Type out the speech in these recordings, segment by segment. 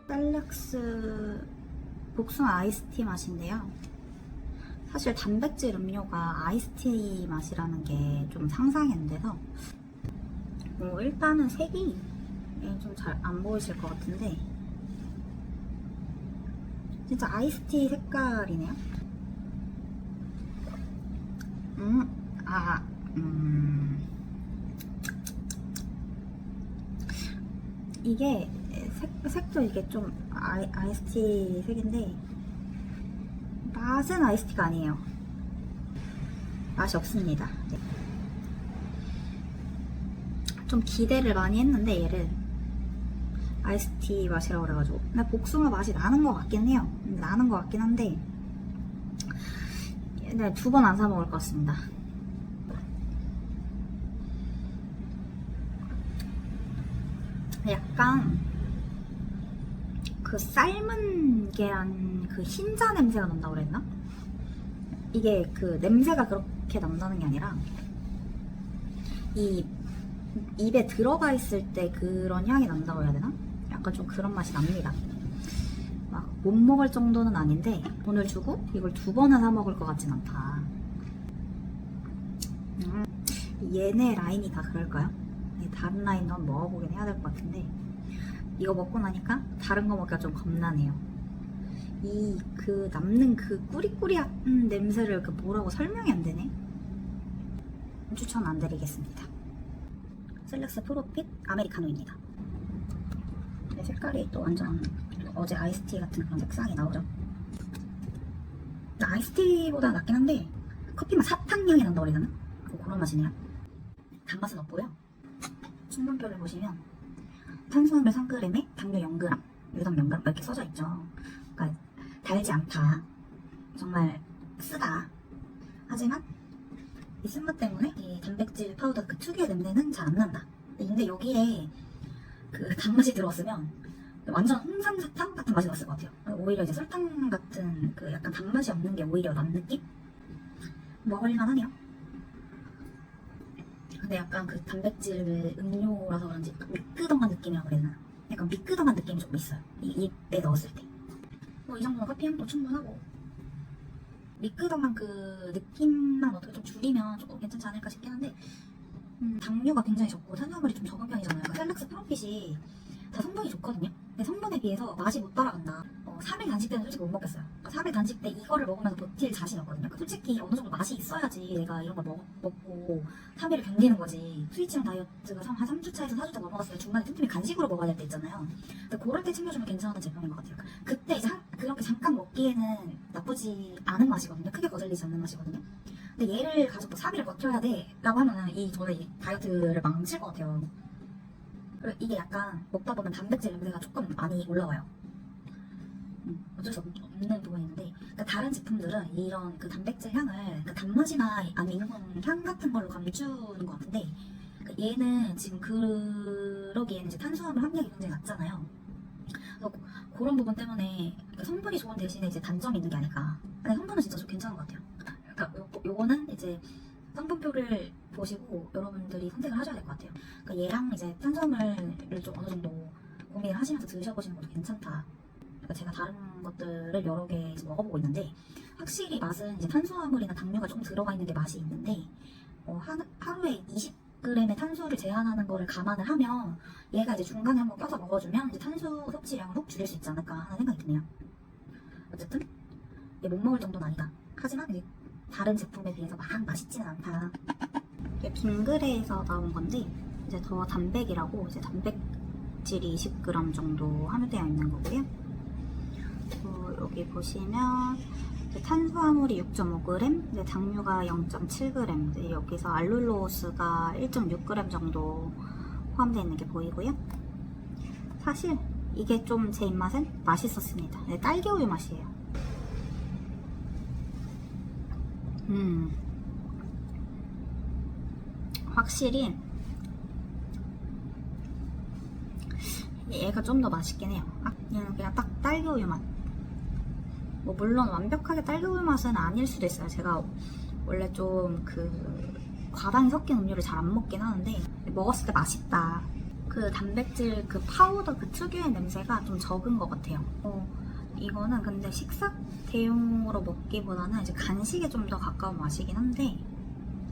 셀렉스 복숭아 아이스티 맛인데요. 사실 단백질 음료가 아이스티 맛이라는 게 좀 상상이 안 돼서 일단은 색이 좀 잘 안 보이실 것 같은데 진짜 아이스티 색깔이네요. 이게 색도 이게 좀 아이스티 색인데 맛은 아이스티가 아니에요. 맛이 없습니다. 네. 좀 기대를 많이 했는데 얘를 아이스티 맛이라고 그래가지고 근데 복숭아 맛이 나는 것 같긴 해요. 나는 것 같긴 한데 네, 2번 안 사 먹을 것 같습니다. 약간 그 삶은 계란 그 흰자 냄새가 난다고 그랬나? 이게 그 냄새가 그렇게 난다는 게 아니라 이 입에 들어가 있을 때 그런 향이 난다고 해야 되나? 약간 좀 그런 맛이 납니다. 막 못 먹을 정도는 아닌데 돈을 주고 이걸 2번은 사 먹을 것 같진 않다. 얘네 라인이 다 그럴까요? 다른 라인도 한번 먹어보긴 해야 될 것 같은데 이거 먹고 나니까 다른 거 먹기가 좀 겁나네요. 이 그 남는 그 꾸리꾸리한 냄새를 그 뭐라고 설명이 안 되네. 추천 안 드리겠습니다. 셀렉스 프로핏 아메리카노입니다. 색깔이 또 완전 어제 아이스티 같은 그런 색상이 나오죠. 아이스티보다 낫긴 한데 커피 맛 사탕향이 난다고 그래야 되나? 그런 맛이네요. 단맛은 없고요. 성분표를 보시면 탄수화물 3g에 당류 0g, 유당 0g 이렇게 써져 있죠. 그러니까 달지 않다. 정말 쓰다. 하지만 이 쓴맛 때문에 이 단백질 파우더 그 특유의 냄새는 잘 안 난다. 근데 여기에 그 단맛이 들어왔으면 완전 홍삼사탕 같은 맛이 났을 것 같아요. 오히려 이제 설탕 같은 그 약간 단맛이 없는 게 오히려 난 느낌? 먹을만 하네요. 근데 약간 그 단백질 음료라서 그런지 미끄덩한 느낌이라고 그래야 되나? 약간 미끄덩한 느낌이 조금 있어요. 이 입에 넣었을 때. 이 정도면 커피 향도 충분하고 미끄덩한 그 느낌만 어떻게 좀 줄이면 조금 괜찮지 않을까 싶긴 한데 당류가 굉장히 적고 탄수화물이 좀 적은 편이잖아요. 그러니까 셀렉스 프로핏이 다 성분이 좋거든요. 근데 성분에 비해서 맛이 못 따라간다. 3일 단식 때는 솔직히 못 먹겠어요. 3일 단식 때 이거를 먹으면서 버틸 자신이 없거든요. 솔직히 어느 정도 맛이 있어야지 내가 이런 걸 먹고 3일을 견디는 거지. 스위치형 다이어트가 한 3주차에서 4주차 넘어갔을 때 중간에 틈틈이 간식으로 먹어야 될 때 있잖아요. 근데 그럴 때 챙겨주면 괜찮은 제품인 것 같아요. 그때 이제 그렇게 잠깐 먹기에는 나쁘지 않은 맛이거든요. 크게 거슬리지 않는 맛이거든요. 근데 얘를 가지고 3일을 버텨야 돼 라고 하면은 저는 이 다이어트를 망칠 것 같아요. 그리고 이게 약간 먹다 보면 단백질 냄새가 조금 많이 올라와요. 어쩔 수 없는 부분이 있는데 그러니까 다른 제품들은 이런 그 단백질 향을 그러니까 단맛이나 아니면 인공 향 같은 걸로 감추는 것 같은데 그러니까 얘는 지금 그러기에는 이제 탄수화물 함량이 굉장히 낮잖아요. 그래서 그런 부분 때문에 그러니까 성분이 좋은 대신에 이제 단점이 있는 게 아닐까. 근데 성분은 진짜 좀 괜찮은 것 같아요. 그러니까 요거는 이제 성분표를 보시고 여러분들이 선택을 하셔야 될 것 같아요. 그러니까 얘랑 이제 탄수화물을 좀 어느 정도 고민을 하시면서 드셔보시는 것도 괜찮다. 그러니까 제가 다른 것들을 여러 개 먹어보고 있는데 확실히 맛은 이제 탄수화물이나 당류가 좀 들어가 있는 게 맛이 있는데 하루에 20g의 탄수를 제한하는 거를 감안을 하면 얘가 이제 중간에 한번 껴서 먹어주면 이제 탄수 섭취량을 훅 줄일 수 있지 않을까 하는 생각이 드네요. 어쨌든 얘 못 먹을 정도는 아니다. 하지만 이제 다른 제품에 비해서 막 맛있지는 않다. 이게 빙그레에서 나온 건데 이제 더 단백이라고 이제 단백질이 20g 정도 함유되어 있는 거고요. 여기 보시면 탄수화물이 6.5g, 이제 당류가 0.7g, 이제 여기서 알룰로스가 1.6g 정도 포함되어 있는 게 보이고요. 사실 이게 좀 제 입맛엔 맛있었습니다. 네, 딸기우유 맛이에요. 확실히 얘가 좀 더 맛있긴 해요. 얘는 그냥 딱 딸기우유 맛. 물론 완벽하게 딸기우유 맛은 아닐 수도 있어요. 제가 원래 좀 과당이 섞인 음료를 잘 안 먹긴 하는데 먹었을 때 맛있다. 그 단백질 그 파우더 그 특유의 냄새가 좀 적은 것 같아요. 이거는 근데 식사 대용으로 먹기보다는 이제 간식에 좀 더 가까운 맛이긴 한데,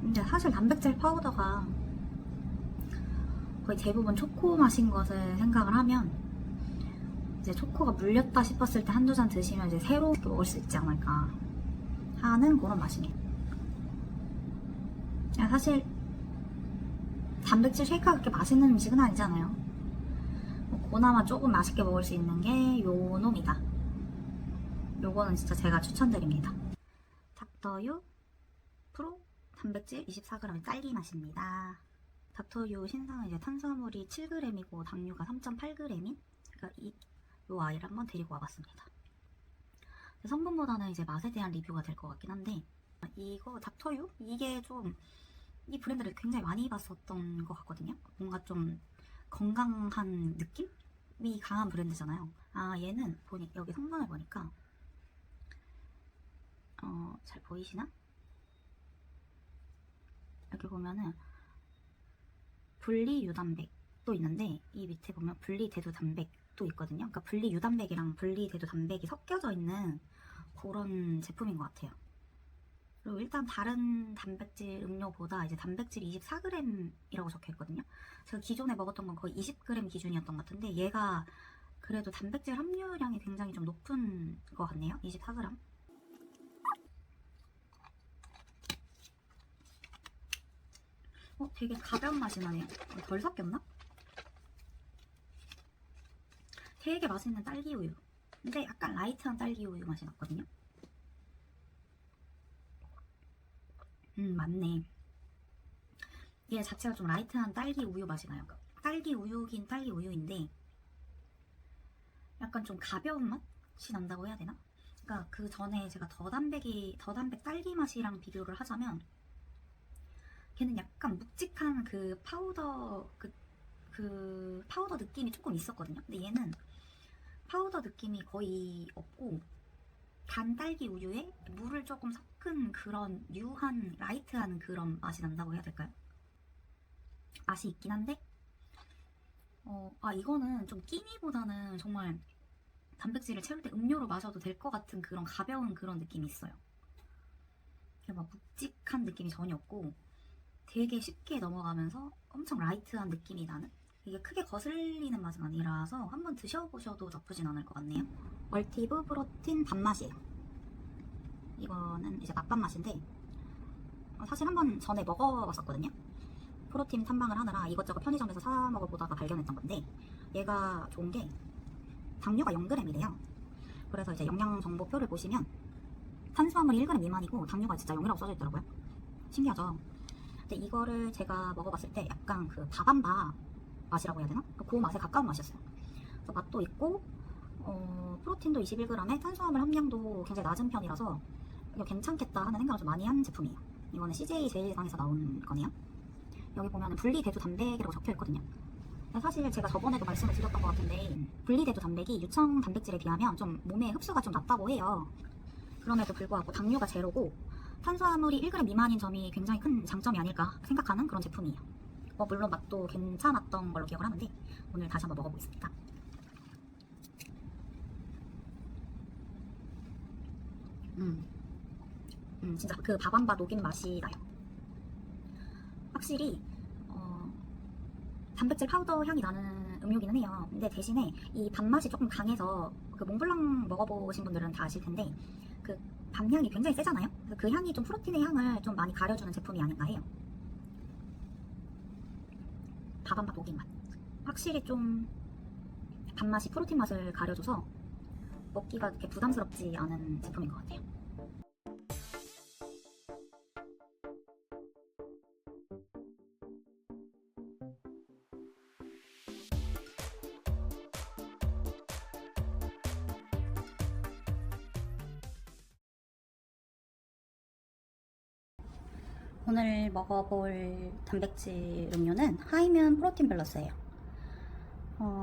근데 사실 단백질 파우더가 거의 대부분 초코 맛인 것을 생각을 하면 이제 초코가 물렸다 싶었을 때 한두 잔 드시면 이제 새롭게 먹을 수 있지 않을까 하는 그런 맛입니다. 사실 단백질 쉐이크가 그렇게 맛있는 음식은 아니잖아요. 그나마 조금 맛있게 먹을 수 있는 게 요 놈이다. 요거는 진짜 제가 추천드립니다. 닥터유 프로 단백질 24g 딸기 맛입니다. 닥터유 신상은 이제 탄수화물이 7g이고 당류가 3.8g인 그러니까 요 아이를 한번 데리고 와봤습니다. 성분보다는 이제 맛에 대한 리뷰가 될 것 같긴 한데, 이거 닥터유? 이게 좀 이 브랜드를 굉장히 많이 봤었던 것 같거든요. 뭔가 좀 건강한 느낌이 강한 브랜드잖아요. 얘는 여기 성분을 보니까 잘 보이시나? 이렇게 보면은 분리 유단백도 있는데 이 밑에 보면 분리 대두 단백도 있거든요. 그러니까 분리 유단백이랑 분리 대두 단백이 섞여져 있는 그런 제품인 것 같아요. 그리고 일단 다른 단백질 음료보다 이제 단백질 24g이라고 적혀 있거든요. 제가 기존에 먹었던 건 거의 20g 기준이었던 것 같은데 얘가 그래도 단백질 함유량이 굉장히 좀 높은 것 같네요. 24g. 되게 가벼운 맛이 나네요. 덜 섞였나? 되게 맛있는 딸기 우유. 근데 약간 라이트한 딸기 우유 맛이 났거든요. 맞네. 얘 자체가 좀 라이트한 딸기 우유 맛이 나요. 딸기 우유긴 딸기 우유인데 약간 좀 가벼운 맛이 난다고 해야 되나? 그러니까 그 전에 제가 더담백 딸기 맛이랑 비교를 하자면 걔는 약간 묵직한 그 파우더 그 파우더 느낌이 조금 있었거든요. 근데 얘는 파우더 느낌이 거의 없고 단 딸기 우유에 물을 조금 섞은 그런 유한 라이트한 그런 맛이 난다고 해야 될까요? 맛이 있긴 한데 이거는 좀 끼니보다는 정말 단백질을 채울 때 음료로 마셔도 될 것 같은 그런 가벼운 그런 느낌이 있어요. 막 묵직한 느낌이 전혀 없고 되게 쉽게 넘어가면서 엄청 라이트한 느낌이 나는, 이게 크게 거슬리는 맛은 아니라서 한번 드셔보셔도 나쁘진 않을 것 같네요. 멀티브 프로틴 밥맛이에요. 이거는 이제 맛밥 맛인데 사실 한번 전에 먹어봤었거든요. 프로틴 탐방을 하느라 이것저것 편의점에서 사 먹어보다가 발견했던 건데 얘가 좋은 게 당류가 0g이래요. 그래서 이제 영양정보표를 보시면 탄수화물이 1g 미만이고 당류가 진짜 0이라고 써져 있더라고요. 신기하죠? 근데 이거를 제가 먹어봤을 때 약간 그 밥안바 맛이라고 해야 되나? 그 맛에 가까운 맛이었어요. 그래서 맛도 있고 프로틴도 21g에 탄수화물 함량도 굉장히 낮은 편이라서 이거 괜찮겠다 하는 생각을 좀 많이 한 제품이에요. 이거는 CJ 제일상에서 나온 거네요. 여기 보면 분리 대두 단백이라고 적혀 있거든요. 사실 제가 저번에도 말씀을 드렸던 것 같은데 분리 대두 단백이 유청 단백질에 비하면 좀 몸에 흡수가 좀 낮다고 해요. 그럼에도 불구하고 당류가 제로고 탄수화물이 1g 미만인 점이 굉장히 큰 장점이 아닐까 생각하는 그런 제품이에요. 물론 맛도 괜찮았던 걸로 기억을 하는데 오늘 다시 한번 먹어보겠습니다. 진짜 그 밥안바 녹인 맛이 나요. 확실히 단백질 파우더 향이 나는 음료기는 해요. 근데 대신에 이 밥맛이 조금 강해서 그 몽블랑 먹어보신 분들은 다 아실 텐데 그 밥향이 굉장히 세잖아요. 그래서 그 향이 좀 프로틴의 향을 좀 많이 가려주는 제품이 아닌가 해요. 밥안바 녹인 맛. 확실히 좀 밥맛이 프로틴 맛을 가려줘서 먹기가 그렇게 부담스럽지 않은 제품인 것 같아요. 오늘 먹어볼 단백질 음료는 하이면 프로틴 밸런스예요.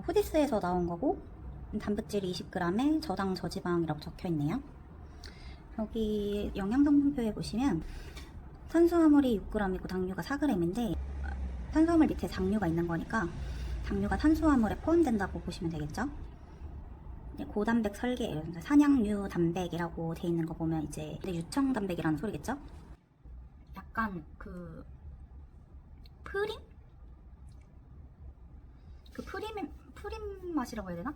후디스에서 나온 거고 단백질이 20g에 저당 저지방이라고 적혀있네요. 여기 영양성분표에 보시면 탄수화물이 6g이고 당류가 4g인데 탄수화물 밑에 당류가 있는 거니까 당류가 탄수화물에 포함된다고 보시면 되겠죠. 이제 고단백 설계, 산양류 단백이라고 돼 있는 거 보면 이제 유청 단백이라는 소리겠죠. 약간 그 프림? 그 프림 맛이라고 해야 되나?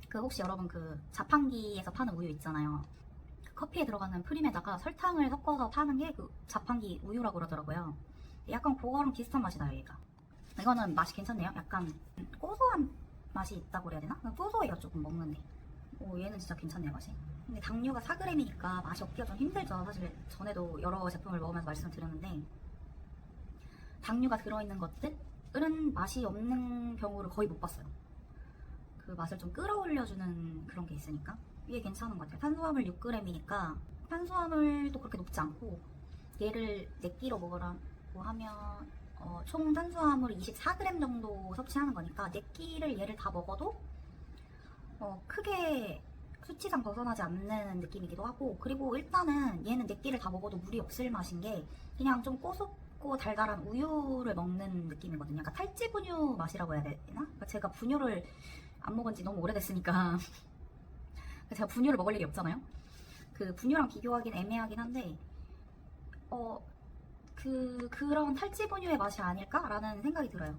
그 혹시 여러분 그 자판기에서 파는 우유 있잖아요. 그 커피에 들어가는 프림에다가 설탕을 섞어서 파는 게 그 자판기 우유라고 그러더라고요. 약간 그거랑 비슷한 맛이 나요, 얘가. 이거는 맛이 괜찮네요. 약간 고소한 맛이 있다고 그래야 되나? 고소해요, 조금 먹는데. 오, 얘는 진짜 괜찮네요, 맛이. 근데 당류가 4g이니까 맛이 없기가 좀 힘들죠. 사실 전에도 여러 제품을 먹으면서 말씀드렸는데, 당류가 들어있는 것들은 맛이 없는 경우를 거의 못 봤어요. 그 맛을 좀 끌어올려주는 그런 게 있으니까 이게 괜찮은 것 같아요. 탄수화물 6g이니까 탄수화물도 그렇게 높지 않고, 얘를 4끼로 먹으라고 하면 총 탄수화물 24g 정도 섭취하는 거니까 4끼를 얘를 다 먹어도 크게 수치상 벗어나지 않는 느낌이기도 하고, 그리고 일단은 얘는 4끼를 다 먹어도 무리 없을 맛인 게 그냥 좀 고소고 달달한 우유를 먹는 느낌이거든요. 약간 탈지 분유 맛이라고 해야 되나? 그러니까 제가 분유를 안 먹은 지 너무 오래됐으니까 제가 분유를 먹을 일이 없잖아요. 그 분유랑 비교하기는 애매하긴 한데 그런 탈지 분유의 맛이 아닐까라는 생각이 들어요.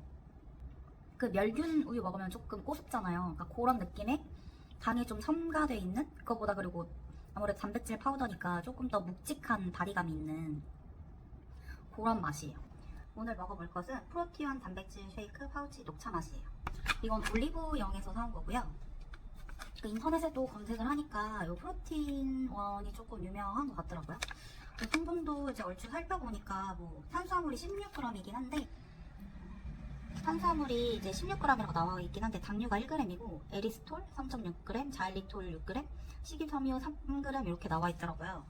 그 멸균 우유 먹으면 조금 꼬숩잖아요. 그러니까 그런 느낌의 당이 좀 첨가돼 있는 그거보다, 그리고 아무래도 단백질 파우더니까 조금 더 묵직한 바디감이 있는 그런 맛이에요. 오늘 먹어볼 것은 프로티온 단백질 쉐이크 파우치 녹차 맛이에요. 이건 올리브영에서 사온 거고요. 그 인터넷에도 검색을 하니까 이 프로틴원이 조금 유명한 것 같더라고요. 그 성분도 이제 얼추 살펴보니까 뭐 탄수화물이 16g이긴 한데, 탄수화물이 이제 16g이라고 나와 있긴 한데 당류가 1g이고 에리스톨 3.6g, 자일리톨 6g, 식이섬유 3g 이렇게 나와 있더라고요.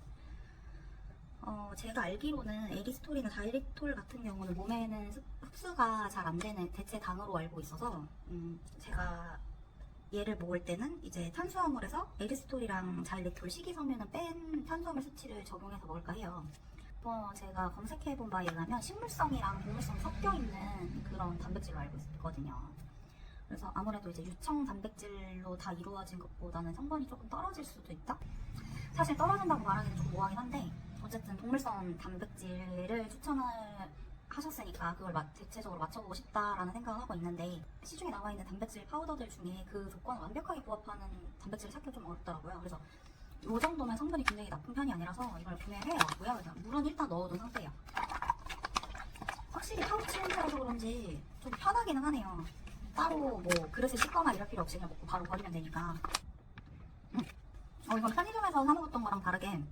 제가 알기로는 에리스톨이나 자일리톨 같은 경우는 몸에는 흡수가 잘 안 되는 대체 당으로 알고 있어서 제가 얘를 먹을 때는 이제 탄수화물에서 에리스톨이랑 자일리톨, 식이섬유는 뺀 탄수화물 수치를 적용해서 먹을까 해요. 제가 검색해본 바에 의하면 식물성이랑 동물성이 섞여있는 그런 단백질로 알고 있거든요. 그래서 아무래도 이제 유청 단백질로 다 이루어진 것보다는 성분이 조금 떨어질 수도 있다? 사실 떨어진다고 말하기는 좀 뭐하긴 한데, 어쨌든 동물성 단백질을 추천을 하셨으니까 그걸 대체적으로 맞춰보고 싶다라는 생각을 하고 있는데, 시중에 나와 있는 단백질 파우더들 중에 그 조건을 완벽하게 부합하는 단백질을 찾기가 좀 어렵더라고요. 그래서 이 정도면 성분이 굉장히 나쁜 편이 아니라서 이걸 구매를 해왔고요. 물은 일단 넣어둔 상태예요. 확실히 파우치 형태라서 그런지 좀 편하기는 하네요. 따로 뭐 그릇에 씻거나 이럴 필요 없이 그냥 먹고 바로 버리면 되니까. 이건 편의점에서 사 먹었던 거랑 다르게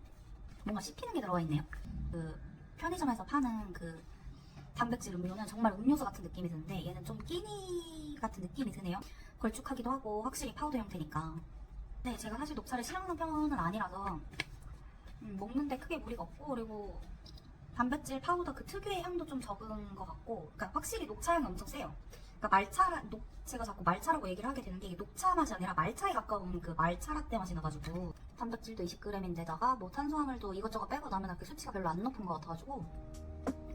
뭔가 씹히는 게 들어가 있네요. 그 편의점에서 파는 그 단백질 음료는 정말 음료수 같은 느낌이 드는데, 얘는 좀 끼니 같은 느낌이 드네요. 걸쭉하기도 하고 확실히 파우더 형태니까. 네, 제가 사실 녹차를 싫어하는 편은 아니라서 먹는데 크게 무리가 없고, 그리고 단백질 파우더 그 특유의 향도 좀 적은 것 같고, 그러니까 확실히 녹차 향이 엄청 세요. 그러니까 제가 자꾸 말차라고 얘기를 하게 되는 게 이게 녹차 맛이 아니라 말차에 가까운 그 말차 라떼 맛이 나가지고, 단백질도 20g인데다가 뭐 탄수화물도 이것저것 빼고 나면 그 수치가 별로 안 높은 것 같아가지고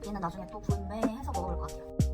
얘는 나중에 또 구매해서 먹어볼 것 같아요.